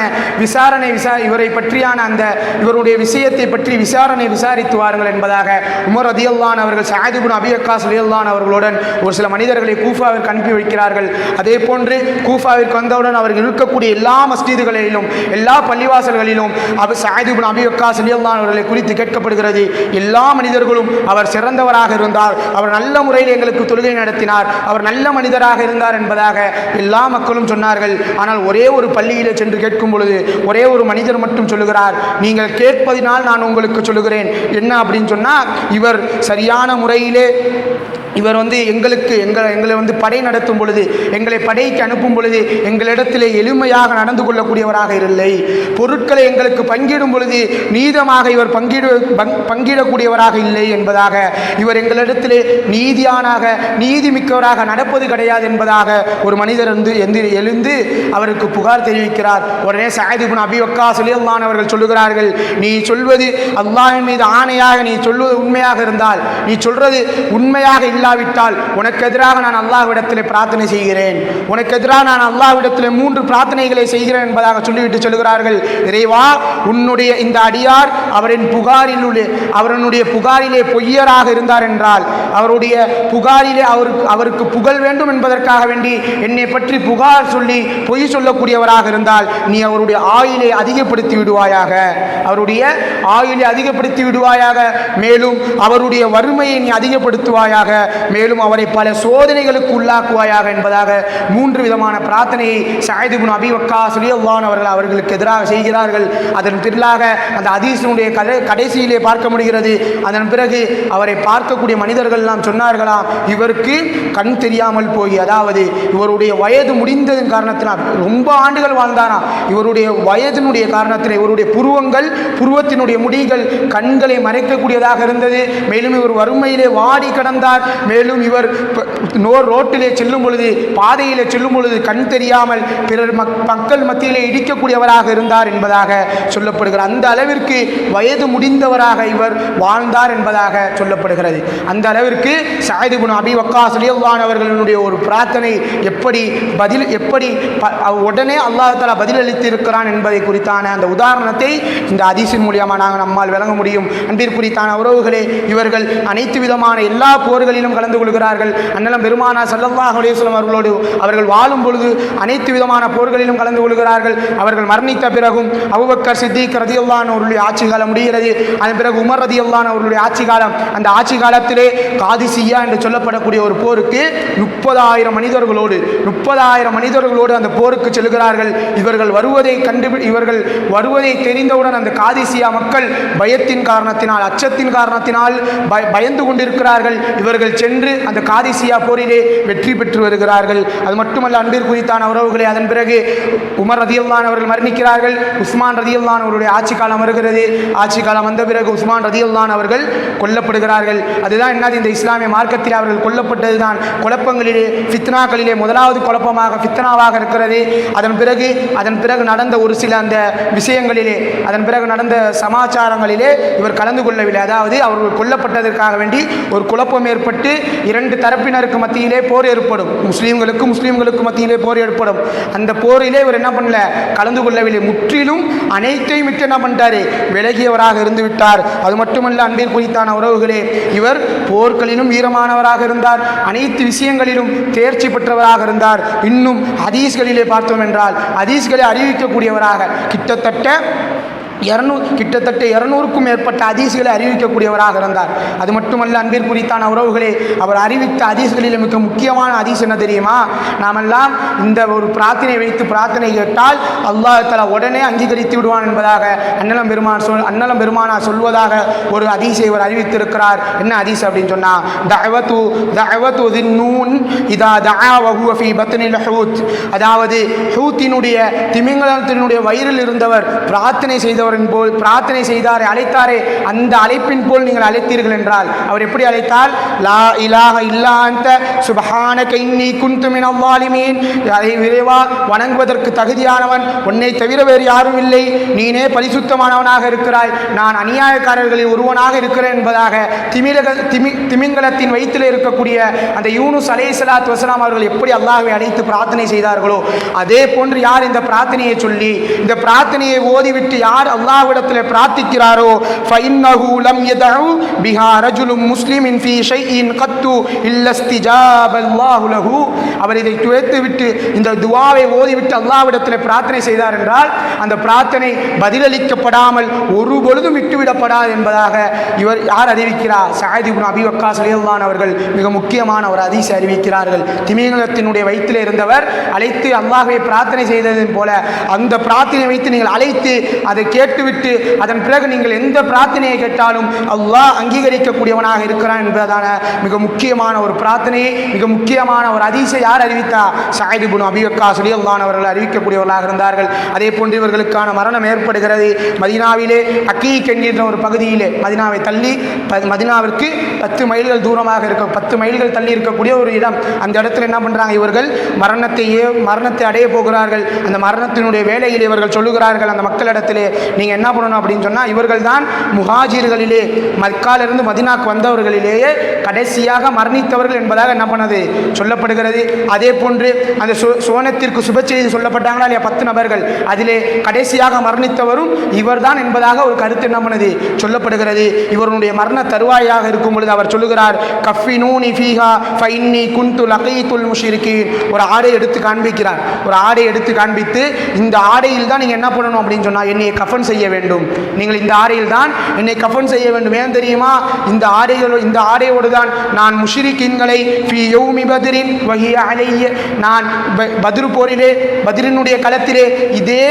இவருடைய விஷயத்தை பற்றி விசாரணை விசாரித்து வாருங்கள் என்பதாக உமர் ரலியல்லாஹு அன்ஹு அவர்கள் ஸஅத் இப்னு அபீ வக்காஸ் ரலியல்லாஹு அன்ஹு அவர்களுடன் ஒரு சில மனிதர்களை கூஃபாவிற்கு அனுப்பி வைக்கிறார்கள். அதே போன்று கூஃபாவிற்கு வந்தவுடன் அவர்கள் இருக்கக்கூடிய எல்லா மஸ்ஜிதுகளிலும் எல்லா பள்ளிவாசல்களிலும் ஸஅத் இப்னு அபீ வக்காஸ் ரலியல்லாஹு அன்ஹு அவர்களை குறித்து கேட்கப்படுகிறது. எல்லா மனிதர்களும் அவர் சிறந்தவராக இருந்தார், அவர் நல்ல முறையில் எங்களுக்கு தொழுகை நடத்தினார், அவர் நல்ல மனிதராக இருந்தார் என்பதாக எல்லா மக்களும் சொன்னார்கள். ஆனால் ஒரே ஒரு பள்ளியிலே சென்று கேட்கும் பொழுது ஒரே ஒரு மனிதர் மட்டும் சொல்லுகிறார், நீங்கள் கேட்பதினால் நான் உங்களுக்கு சொல்லுகிறேன், என்ன அப்படின்னு சொன்னால், இவர் சரியான முறையிலே இவர் எங்களை படை நடத்தும் பொழுது, எங்களை படைக்கு அனுப்பும் பொழுது எங்களிடத்திலே எளிமையாக நடந்து கொள்ளக்கூடியவராக இல்லை, பொருட்களை எங்களுக்கு பங்கிடும் பொழுது நீதமாக இவர் பங்கிடக்கூடியவராக இல்லை என்பதாக, இவர் எங்களிடத்திலே நீதி மிக்கவராக நடப்பது கிடையாது என்பதாக ஒரு மனிதர் எழுந்து அவருக்கு புகார் தெரிவிக்கிறார். உடனே ஸஅத் இப்னு அபீ வக்காஸ் ரலியல்லாஹு அன்ஹு அவர்கள் சொல்லுகிறார்கள், நீ சொல்வது அல்லாஹ்வின் மீது ஆணையாக நீ சொல்வது உண்மையாக இருந்தால், நீ சொல்றது உண்மையாக இல்லாவிட்டால் உனக்கு எதிராக நான் அல்லாஹ்விடத்திலே பிரார்த்தனை செய்கிறேன், உனக்கு எதிராக நான் அல்லாஹ்விடத்திலே 3 பிரார்த்தனைகளை செய்கிறேன் என்பதாக சொல்லிவிட்டு சொல்கிறார்கள், இறைவா, உன்னுடைய இந்த அடியார் அவருடைய புகாரிலே பொய்யராக இருந்தார் என்றால், அவருடைய புகாரிலே அவருக்கு புகழ் வேண்டும் என்பதற்காக வேண்டி என்னை பற்றி புகார் சொல்லி பொய் சொல்லக்கூடியவராக இருந்தால் நீ அவருடைய ஆயுளை அதிகப்படுத்தி விடுவாயாக, மேலும் அவருடைய வறுமையை நீ அதிகப்படுத்துவாயாக, மேலும் அவரை பல சோதனைகளுக்கு உள்ளாக்குவாயாக என்பதாக 3 விதமான பிரார்த்தனையை சஅத் இப்னு அபீ வக்காஸ் ரலியல்லாஹு அன்ஹு அவர்களுக்கு எதிராக செய்கிறார்கள். அதன் பிறகாக அந்த ஹதீஸினுடைய கடைசியிலே பார்க்க முடிகிறது. அதன் பிறகு அவரை பார்க்கக்கூடிய மனிதர்கள் எல்லாம் சொன்னார்களாம், இவருக்கு கண் தெரியாமல் போய், அதாவது இவருடைய வயது முடிந்ததன் காரணத்தினால், ரொம்ப ஆண்டுகள் வாழ்ந்தாராம், இவருடைய வயதினுடைய காரணத்தில் இவருடைய புருவத்தினுடைய முடிகள் கண்களை மறைக்கக்கூடியதாக இருந்தது. மேலும் இவர் வறுமையிலே வாடி கடந்தார். மேலும் இவர் ரோட்டிலே செல்லும் பொழுது, பாதையிலே செல்லும் பொழுது கண் தெரியாமல் பிறர் மக்கள் மத்தியிலே இடிக்கக்கூடியவராக இருந்தார் என்பதாக சொல்லப்படுகிறார். அந்த அளவிற்கு வயது முடிந்தவராக இவர் வாழ்ந்தார் என்பதாக சொல்லப்படுகிறது. அந்த அளவிற்கு சஅத் இப்னு அபீ வக்காஸ் ரலியல்லாஹு அன்ஹு அவர்களுடைய ஒரு பிரார்த்தனை எப்படி உடனே அல்லாஹ் தஆலா பதிலளித்திருக்கிறான் என்பதை குறித்தான அந்த உதாரணத்தை இந்த ஹதீஸின் மூலமாக நாங்கள் நம்மால் விளங்க முடியும். அன்பிற்குரித்தான உறவுகளே, இவர்கள் அனைத்து விதமான எல்லா போர்களிலும் கலந்து கொள்கிறார்கள். அன்னலம் பெருமானார் ஸல்லல்லாஹு அலைஹி வஸல்லம் அவர்களோடு அவர்கள் வாழும் பொழுது அனைத்து விதமான போர்களிலும் கலந்து கொள்கிறார்கள். அவர்கள் மரணித்த பிறகும் அபூபக்கர் சித்திக் ரலியல்லாஹு அன்ஹு அவர்களுடைய ஆட்சி காலம் முடிகிறது. அதன் பிறகு உமர் ரலியல்லாஹு அன்ஹு அவர்களுடைய ஆட்சி காலம். அந்த ஆட்சி காலத்திலே காதிசியா என்று சொல்லப்படக்கூடிய ஒரு போருக்கு 30,000 மனிதர்களோடு அந்த போருக்கு செல்கிறார்கள். இவர்கள் வருவதை தெரிந்தவுடன் அந்த காதிசியா மக்கள் பயத்தின் காரணத்தினால், அச்சத்தின் காரணத்தினால் பயந்து கொண்டிருக்கிறார்கள். இவர்கள் சென்று அந்த காதிசியா போரிலே வெற்றி பெற்று வருகிறார்கள். அது மட்டுமல்ல அன்பிற்குரித்தான உறவுகளே, அதன் பிறகு உமர் ரலியல்லாஹு அன்ஹு அவர்கள் மரணிக்கிறார்கள். உஸ்மான் ரலியல்லாஹு அன்ஹு அவருடைய ஆட்சி காலம் வருகிறது. ஆட்சி காலம் வந்த பிறகு உஸ்மான் ரலியல்லாஹு அன்ஹு அவர்கள் கொல்லப்படுகிறார்கள். அதுதான் என்னது, இந்த இஸ்லாமிய மார்க்கத்தில் அவர்கள் கொல்லப்பட்டதுதான் குழப்பங்களிலே, ஃபித்னாக்களிலே முதலாவது குழப்பமாக ஃபித்னாவாக இருக்கிறது. அதன் பிறகு நடந்த ஒரு சில அந்த விஷயங்களிலே, அதன் பிறகு நடந்த சமாச்சாரங்களிலே இவர் கலந்து கொள்ளவில்லை. அதாவது அவர்கள் கொல்லப்பட்டதற்காக வேண்டி ஒரு குழப்பம் ஏற்பட்டு 2 தரப்பினருக்கு மத்தியிலே போர் ஏற்படும். முஸ்லீம்களுக்கு மத்தியிலே போர் ஏற்படும். அந்த போரிலே இவர் என்ன பண்ணல, கலந்து கொள்ளவில்லை. முற்றிலும் அனைத்தையும் விட்டு என்ன பண்ணிட்டாரு, விலகியவராக இருந்து விட்டார். அது மட்டுமல்ல அன்பிற்குரித்தான உறவுகளே, இவர் போர்களிலும் வீரமானவராக இருந்தார். அனைத்து விஷயங்களிலும் தேர்ச்சி பெற்றவராக இருந்தார். இன்னும் ஹதீஸ்களிலே பார்த்தோம் என்றால் ஹதீஸ்களை அறிவிக்கக்கூடியவராக கிட்டத்தட்ட 200க்கும் மேற்பட்ட ஹதீஸ்களை அறிவிக்கக்கூடியவராக இருந்தார். அது மட்டுமல்ல அன்பிற்குரித்தான உறவுகளே, அவர் அறிவித்த ஹதீஸ்களில் மிக முக்கியமான ஹதீஸ் என்ன தெரியுமா? நாமெல்லாம் இந்த ஒரு பிரார்த்தனை வைத்து பிரார்த்தனை கேட்டால் அல்லாஹ் தஆலா உடனே அங்கீகரித்து விடுவான் என்பதாக அன்னலம் பெருமானார் சொல்வதாக ஒரு ஹதீஸை இவர் அறிவித்திருக்கிறார். என்ன ஹதீஸ் அப்படின்னு சொன்னா, தஅவத்து தின்னூன் இதா தஆ வஹுவ ஃபீ பத்னில் ஹூத், அதாவது ஹூத்தினுடைய திமிங்கலத்தினுடைய வயிறில் இருந்தவர் பிரார்த்தனை செய்தாரே, அழைத்தாரே, அந்த அழைப்பின் போல் நீங்கள் அழைத்தீர்கள் என்றால், அவர் எப்படி அழைத்தால், லா இலாஹ இல்லா அன்த சுப்ஹானக இன்னி குன்து மினல் ஸாலிமீன், இறைவா வணங்குவதற்கு தகுதியானவன் உன்னை தவிர வேறு யாரும் இல்லை, நீனே பரிசுத்தமானவனாக இருக்கிறாய், நான் அநியாயக்காரர்களில் ஒருவனாக இருக்கிறேன் என்பதாக திமிங்கலத்தின் வயிற்றில் இருக்கக்கூடிய அந்த யூனுஸ் அலைஹிஸ்ஸலாத்து வஸலாம் அவர்கள் எப்படி அல்லாஹ்வை அழைத்து பிரார்த்தனை செய்தார்களோ, அதே போன்று யார் இந்த பிரார்த்தனையை சொல்லி இந்த பிரார்த்தனையை ஓதிவிட்டு யார் அல்லாஹ்விடத்தில் பிரார்த்திக்கிறாரோ, ஃபஇன்னஹு லம் யதஉ பிஹா ரஜுலுன் முஸ்லிமின் ஃபீ ஷைஇன் கத்து இல்லா இஸ்திஜாப அல்லாஹு லஹு, அவர் இதை துவைத்துவிட்டு இந்த துஆவை ஓதிவிட்டு அல்லாஹ்விடத்தில் பிரார்த்தனை செய்தார் என்றால் அந்த பிரார்த்தனை பதிலளிக்கப்படாமல் ஒரு பொழுதும் விட்டுவிடப்படாது என்பதாக இவர் யார் அறிவிக்கிறார்? சஅத் இப்னு அபீ வக்காஸ் ரலியல்லாஹு அன்ஹு அவர்கள் மிக முக்கியமான ஒரு ஹதீஸை அறிவிக்கிறார்கள். திமிங்கலத்தினுடைய வயிற்றில் இருந்தவர் அழைத்து அல்லாஹ்வை பிரார்த்தனை செய்ததன் போல அந்த பிரார்த்தனை வைத்து நீங்கள் அழைத்து அதை கேட்டுவிட்டு அதன் பிறகு நீங்கள் எந்த பிரார்த்தனையை கேட்டாலும் அல்லாஹ் அங்கீகரிக்கக்கூடியவனாக இருக்கிறான் என்பதான மிக முக்கியமான ஒரு பிரார்த்தனையை, மிக முக்கியமான ஒரு ஹதீஸை யார் அறிவித்தார்? சஅத் இப்னு அபீ வக்காஸ் ரலியல்லாஹு அன்ஹு அவர்கள் அறிவிக்கக்கூடியவர்களாக இருந்தார்கள். அதே போன்று இவர்களுக்கான மரணம் ஏற்படுகிறது. மதீனாவிலே அகீக் என்கின்ற ஒரு பகுதியிலே, மதீனாவை தள்ளி மதீனாவிற்கு 10 மைல்கள் தூரமாக 10 மைல்கள் தள்ளி இருக்கக்கூடிய ஒரு இடம். அந்த இடத்துல என்ன பண்றாங்க, இவர்கள் மரணத்தை அடைய போகிறார்கள். அந்த மரணத்தினுடைய வேலையில் இவர்கள் சொல்லுகிறார்கள் அந்த மக்களிடத்திலே, நீங்க என்ன பண்ணணும் அப்படின்னு சொன்னா, இவர்கள் தான் முஹாஜிர்களிலே மக்காலிருந்து மதீனாக்கு வந்தவர்களிலேயே கடைசியாக மரணித்தவர்கள் என்பதாக என்ன பண்ணது சொல்லப்படுகிறது. அதே போன்று அந்த சோனத்திற்கு சுப செய்தி சொல்லப்பட்டாங்களா இல்லையா, 10 நபர்கள், அதிலே கடைசியாக மரணித்தவரும் இவர்தான் என்பதாக ஒரு கருத்து என்ன பண்ணது சொல்லப்படுகிறது. இவருடைய மரண தருவாயாக இருக்கும் பொழுது அவர் சொல்லுகிறார், கஃபினூனி ஃபீஹா ஃபஇன்னி குன்து லகீதுல் முஷ்ரிகீன், ஒரு ஆடை எடுத்து காண்பிக்கிறார். ஒரு ஆடை எடுத்து காண்பித்து இந்த ஆடையில் தான் நீங்க என்ன பண்ணணும் அப்படின்னு சொன்னா, என்னை கஃபன் கஃன் செய்ய வேண்டும், நீங்கள் இந்த ஆடையில் தான் என்னை கஃன் செய்ய வேண்டும். ஏன் தெரியுமா? இந்த ஆடையோடு தான் நான் முஷ்ரிக்கீன்களை ஃபீ யௌமி பத்ரின் வஹிய அலைய, நான் பத்ரு போரிலே பத்ரினுடைய களத்திலே இதே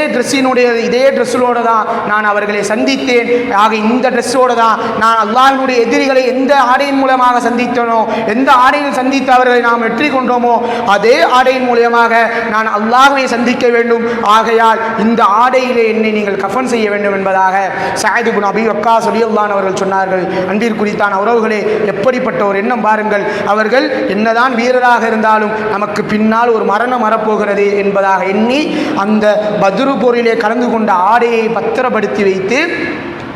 ட்ரெஸ்ஸோடு தான் நான் அவர்களை சந்தித்தேன். ஆக இந்த ட்ரெஸ்ஸோடு தான் நான் அல்லாஹ்வுடைய எதிரிகளை எந்த ஆடையின் மூலமாக சந்தித்தனோ, எந்த ஆடையில் சந்தித்து அவர்களை நாம் வெற்றி கொண்டோமோ அதே ஆடையின் மூலமாக நான் அல்லாஹ்வை சந்திக்க வேண்டும். ஆகையால் இந்த ஆடையிலே என்னை நீங்கள் கஃன் செய்ய வேண்டும் என்பதாக சஅத் இப்னு அபீ வக்காஸ் ரலியல்லாஹு அன்ஹு அவர்கள் சொன்னார்கள். அன்பிற்குரித்தான உறவுகளே, எப்படிப்பட்ட ஒரு எண்ணம் பாருங்கள். அவர்கள் என்னதான் வீரராக இருந்தாலும் நமக்கு பின்னால் ஒரு மரணம் வரப்போகிறது என்பதாக எண்ணி அந்த பத்ரு போரிலே கலந்து கொண்ட ஆடையை பத்திரப்படுத்தி வைத்து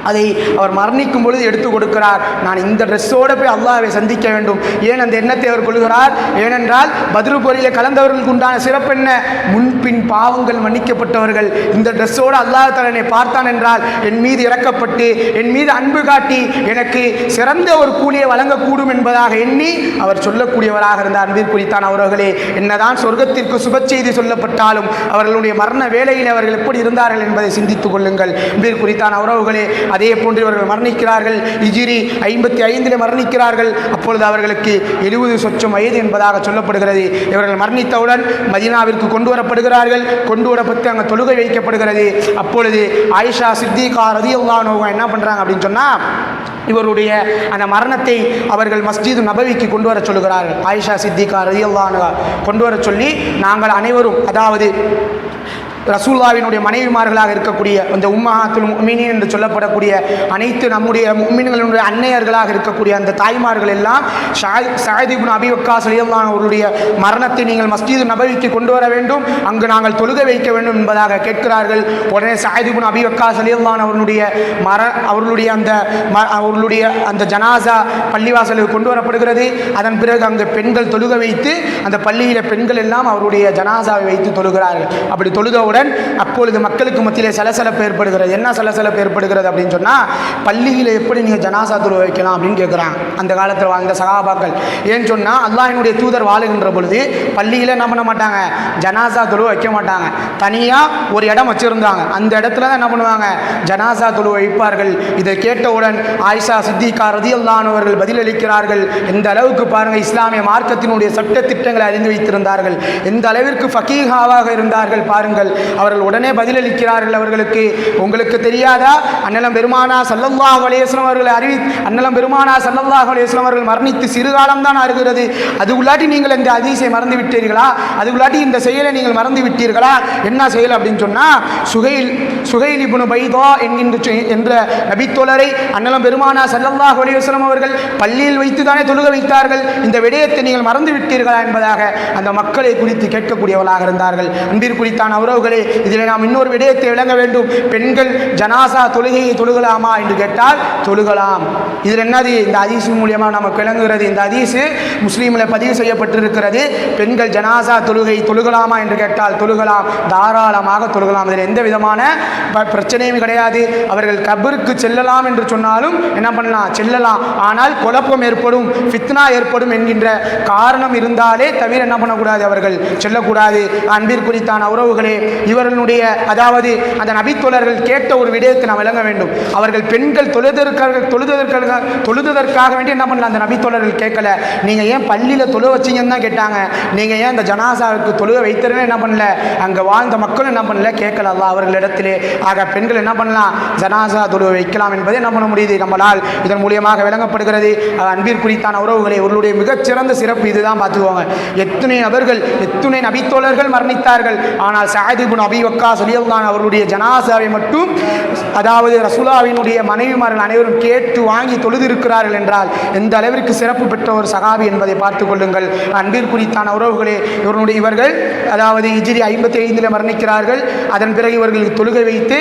அதை அவர் மரணிக்கும் பொழுது எடுத்து கொடுக்கிறார். நான் இந்த ட்ரெஸ்ஸோடு போய் அல்லாஹ்வை சந்திக்க வேண்டும். ஏன் அந்த எண்ணத்தை அவர் கொள்கிறார்? ஏனென்றால் பத்ரு போரிலே கலந்தவர்களுக்கு உண்டான சிறப்பு என்ன? முன்பின் பாவங்கள் மன்னிக்கப்பட்டவர்கள். இந்த ட்ரெஸ்ஸோடு அல்லாஹ் தஆலா என்னை பார்த்தான் என்றால் என் மீது இறக்கப்பட்டு என் மீது அன்பு காட்டி எனக்கு சிறந்த ஒரு கூலியை வழங்கக்கூடும் என்பதாக எண்ணி அவர் சொல்லக்கூடியவராக இருந்தார். அன்பிற்குரித்தான அவர்களே, என்னதான் சொர்க்கத்திற்கு சுப செய்தி சொல்லப்பட்டாலும் அவர்களுடைய மரண வேளையில் அவர்கள் எப்படி இருந்தார்கள் என்பதை சிந்தித்துக் கொள்ளுங்கள். அன்பிற்குரித்தான அவர்களே, அதே போன்று இவர்கள் மரணிக்கிறார்கள். ஹிஜ்ரி 55 மரணிக்கிறார்கள். அப்பொழுது அவர்களுக்கு 70 சொச்சம் வயது என்பதாக சொல்லப்படுகிறது. இவர்கள் மரணித்தவுடன் மதீனாவிற்கு கொண்டு வரப்படுகிறார்கள். கொண்டு வரப்பட்டு அங்கே தொழுகை வைக்கப்படுகிறது. அப்பொழுது ஆயிஷா சித்திகா ரலியல்லாஹு அன்ஹா என்ன பண்ணுறாங்க அப்படின்னு சொன்னால், இவருடைய அந்த மரணத்தை அவர்கள் மஸ்ஜித் நபவிக்கு கொண்டு வர சொல்லுகிறார்கள். ஆயிஷா சித்திகா ரலியல்லாஹு அன்ஹா கொண்டு வர சொல்லி, நாங்கள் அனைவரும், அதாவது ரசூலுல்லாஹ்வினுடைய மனைவிமார்களாக இருக்கக்கூடிய அந்த உம்மஹாத்துல் முஃமினீன் என்று சொல்லப்படக்கூடிய அனைத்து நம்முடைய முஃமின்களுடைய அன்னையர்களாக இருக்கக்கூடிய அந்த தாய்மார்கள் எல்லாம் சஅத் இப்னு அபீ வக்காஸ் ரலியல்லாஹு அன்ஹு அவருடைய மரணத்தை நீங்கள் மஸ்ஜித் நபவிக்கு கொண்டு வர வேண்டும், அங்கு நாங்கள் தொழுகை வைக்க வேண்டும் என்பதாக கேட்கிறார்கள். உடனே சஅத் இப்னு அபீ வக்காஸ் ரலியல்லாஹு அன்ஹு அவர்களுடைய அந்த ஜனாசா பள்ளிவாசலுக்கு கொண்டு வரப்படுகிறது. அதன் பிறகு அங்கு பெண்கள் தொழுகை வைத்து அந்த பள்ளியில பெண்கள் எல்லாம் அவருடைய ஜனாசாவை வைத்து தொழுகிறார்கள். அப்படி தொழுதவுடன் அப்பொழுது மக்களுக்கு மத்தியிலே சலசலப்பு ஏற்படுகிறது. என்ன சலசலப்பு ஏற்படுகிறது அப்படின்னு சொன்னால், பள்ளியில் எப்படி நீங்கள் ஜனாசா தொழுகை வைக்கலாம் அப்படின்னு கேட்குறாங்க அந்த காலத்தில் வாழ்ந்த சகாபாக்கள். ஏன்னு சொன்னால், அல்லாஹ்வினுடைய தூதர் வாழுகின்ற பொழுது பள்ளியில் என்ன பண்ண மாட்டாங்க, ஜனாசா தொழுகை வைக்க மாட்டாங்க. தனியாக ஒரு இடம் வச்சுருந்தாங்க. அந்த இடத்துல தான் என்ன பண்ணுவாங்க, ஜனாசா தொழுகை வைப்பார்கள். இதை கேட்டவுடன் ஆயிஷா சித்திகா ரலியல்லாஹு அன்ஹா அவர்கள் பதிலளிக்கிறார்கள். எந்த அளவுக்கு பாருங்கள், இஸ்லாமிய மார்க்கத்தினுடைய சட்ட திட்டங்களை அறிந்து வைத்திருந்தார்கள், எந்த அளவிற்கு ஃபகீஹாவாக இருந்தார்கள் பாருங்கள். அவர்கள் உடனே பதிலளிக்கிறார்கள். அவர்களுக்கு, உங்களுக்கு தெரியாதா, அன்னலம் பெருமானா ஸல்லல்லாஹு அலைஹி வஸல்லம் அவர்களை அன்னலம் பெருமானா ஸல்லல்லாஹு அலைஹி வஸல்லம் அவர்கள் மரணித்து சிறுகாலம் தான் ஆகிறது. அதுக்குள்ளாட்டி நீங்கள் இந்த ஹதீஸை மறந்து விட்டீர்களா? அதுக்குள்ளாட்டி இந்த செயலை நீங்கள் மறந்து விட்டீர்களா? என்ன செயல் அப்படின்னு சொன்னால், சுஹைல் இப்னு பைதா என்ற நபித்தோழரை அன்னலம் பெருமானா ஸல்லல்லாஹு அலைஹி வஸல்லம் அவர்கள் பள்ளியில் வைத்து தானே தொழுகை வைத்தார்கள். இந்த விடயத்தை நீங்கள் மறந்து விட்டீர்களா என்பதாக அந்த மக்களை குறித்து கேட்கக்கூடியவர்களாக இருந்தார்கள். அன்பிற்குரித்தான உறவுகளே, இதில் நாம் இன்னொரு விடயத்தை விளங்க வேண்டும். பெண்கள் ஜனாசா தொழுகையை தொழுகலாமா என்று கேட்டால் தொழுகலாம். இதில் என்னது, இந்த ஹதீஸ் மூலியமாக நமக்கு விளங்குகிறது. இந்த ஹதீஸ் முஸ்லீமில் பதிவு செய்யப்பட்டிருக்கிறது. பெண்கள் ஜனாசா தொழுகை தொழுகலாமா என்று கேட்டால் தொழுகலாம், தாராளமாக தொழுகலாம். இதில் எந்த விதமான பிரச்சனையும் கிடையாது. அவர்கள் கபருக்கு செல்லலாம் என்று சொன்னாலும் என்ன பண்ணலாம், செல்லலாம். ஆனால் குழப்பம் ஏற்படும், ஃபித்னா ஏற்படும் என்கின்ற காரணம் இருந்தாலே தவிர என்ன பண்ணக்கூடாது, அவர்கள் செல்லக்கூடாது. அன்பிற்குரித்தான உறவுகளே, இவர்களுடைய, அதாவது அந்த நபித்தோழர்கள் கேட்ட ஒரு விடயத்தை நாம் விளங்க வேண்டும். அவர்கள் பெண்கள் தொழுதற்காக வேண்டி என்ன பண்ணல, அந்த நபித்தோழர்கள் கேட்கல, நீங்கள் ஏன் பள்ளியில் தொழு வச்சிங்கன்னு தான் கேட்டாங்க. நீங்கள் ஏன் இந்த ஜனாசாவுக்கு தொழுக வைத்தருன்னு என்ன பண்ணல, அங்கே வாழ்ந்த மக்களும் என்ன பண்ணல, கேட்கல அல்லாஹ் அவர்களிடத்திலே. ஆக பெண்கள் என்ன பண்ணலாம், ஜனாசா தொழுக வைக்கலாம் என்பதை என்ன பண்ண முடியுது, நம்மளால் இதன் மூலியமாக விளங்கப்படுகிறது. அன்பிற்குரித்தான உறவுகளை, அவர்களுடைய மிகச்சிறந்த சிறப்பு இதுதான். பார்த்துக்கோங்க, எத்தனை நபர்கள், எத்தனை நபித்தோழர்கள் மரணித்தார்கள். ஆனால் சஅத் இப்னு அபீ வக்காஸ் ரலியல்லாஹு அன்ஹு அவர்களுடைய ஜனாசாவை மட்டும், அதாவது ரசூலுல்லாஹ்வினுடைய மனைவிமார்கள் அனைவரும் கேட்டு வாங்கி தொழுது இருக்கிறார்கள் என்றால் எந்த அளவிற்கு சிறப்பு பெற்ற ஒரு சகாபி என்பதை பார்த்துக் கொள்ளுங்கள். அன்பிற்குரித்தான உறவுகளே, இவர்கள் அதாவது ஹிஜ்ரி 55 மரணிக்கிறார்கள். அதன் பிறகு இவர்களுக்கு தொழுகை வைத்து,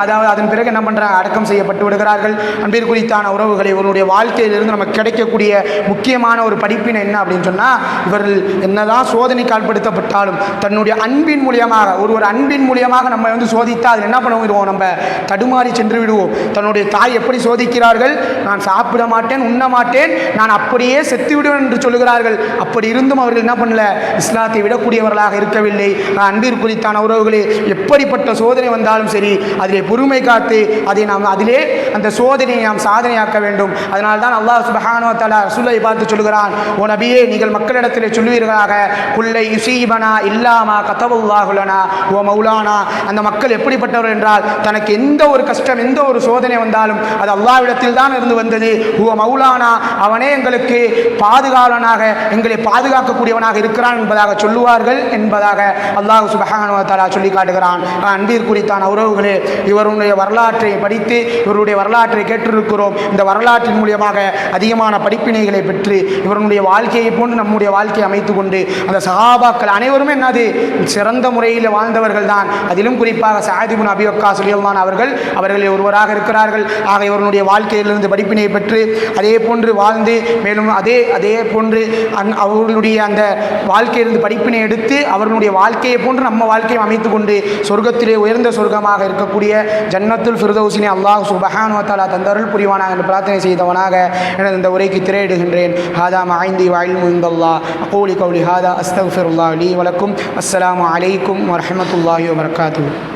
அதாவது அதன் பிறகு என்ன பண்ணுறாங்க, அடக்கம் செய்யப்பட்டு விடுகிறார்கள். அன்பிற்குரித்தான உறவுகளை, இவருடைய வாழ்க்கையிலிருந்து நமக்கு கிடைக்கக்கூடிய முக்கியமான ஒரு படிப்பினை என்ன அப்படின்னு சொன்னால், இவர்கள் என்னதான் சோதனைக்கு ஆட்படுத்தப்பட்டாலும் தன்னுடைய அன்பின் மூலியமாக, ஒருவர் ஒரு அன்பின் மூலியமாக நம்ம வந்து சோதித்தால் அதில் என்ன பண்ணுவோம், நம்ம தடுமாறி சென்று விடுவோம். தன்னுடைய தாய் எப்படி சோதிக்கிறார்கள், நான் சாப்பிட மாட்டேன், உண்ண மாட்டேன், நான் அப்படியே செத்து விடுவேன் என்று சொல்லுகிறார்கள். அப்படி இருந்தும் அவர்கள் என்ன பண்ணல, இஸ்லாத்தை விடக்கூடியவர்களாக இருக்கவில்லை. அன்பிற்குரித்தான உறவுகளே, எப்படிப்பட்ட சோதனை வந்தாலும் சரி அதிலே பொறுமை காத்து அதை நாம் அதிலே அந்த சோதனையை நாம் சாதனையாக்க வேண்டும். அதனால் தான் அல்லாஹ் சுப்ஹானஹு வ தஆலா ரசூலை பார்த்து சொல்கிறான், ஓ நபியே, நீங்கள் மக்களிடத்திலே சொல்லுவீர்களாக, குல்லை யுசீபனா இல்லாமா கதபல்லாஹு லனா ஓ மௌலானா. அந்த மக்கள் எப்படிப்பட்டவர் என்றால், தனக்கு எந்த ஒரு கஷ்டம் எந்த ஒரு சோதனை வந்தாலும் அது அல்லாஹ்விடத்தில் தான் இருந்து வந்தது. ஓ மௌலானா, அவனே எங்களுக்கு பாதுகாவலனாக எங்களை பாதுகாக்கக்கூடியவனாக இருக்கிறான் என்பதாக சொல்லுவார்கள் என்பதாக அல்லாஹ் சுப்ஹானஹு வ தஆலா சொல்லி காட்டுகிறான். அன்பிற்குரித்தான உறவுகளே, இவருடைய வரலாற்றை படித்து இவருடைய வரலாற்றை கேட்டிருக்கிறோம். இந்த வரலாற்றின் மூலியமாக அதிகமான படிப்பினைகளை பெற்று இவருடைய வாழ்க்கையை போன்று நம்முடைய வாழ்க்கையை அமைத்து கொண்டு அந்த சஹாபாக்கள் அனைவருமே என்னது சிறந்த முறையில் வாழ்ந்தவர்கள் தான். அதிலும் குறிப்பாக சஅத் இப்னு அபீ வக்காஸ் ரலியல்லாஹு அன்ஹு அவர்களில் ஒருவராக இருக்கிறார்கள். ஆக இவருடைய வாழ்க்கையிலிருந்து படிப்பினை பெற்று அதே போன்று வாழ்ந்து மேலும் அதே போன்று அவர்களுடைய அந்த வாழ்க்கையிலிருந்து படிப்பினை எடுத்து அவர்களுடைய வாழ்க்கையை போன்று நம்ம வாழ்க்கையை அமைத்து கொண்டு சொர்க்கத்திலே உயர்ந்த சொர்க்கமாக இருக்கக்கூடிய ஜன்னத்துல் ஃபிர்தௌஸினை அல்லாஹ் சுப்ஹானஹு வ தஆலா தந்தருள் புரிவானாக என்று பிரார்த்தனை செய்தவனாக எனது இந்த உரைக்கு திரையிடுகின்றேன். ஹாதா மஐந்தி வ இல்மு இன்தல்லாஹ் அகூலு கௌலி ஹாதா அஸ்தக்ஃபிருல்லாஹ் லீ வ லக்கும். அஸ்ஸலாமு அலைக்கும் வ ரஹ்மத்துல்லாஹி வ பரகாத்துஹு.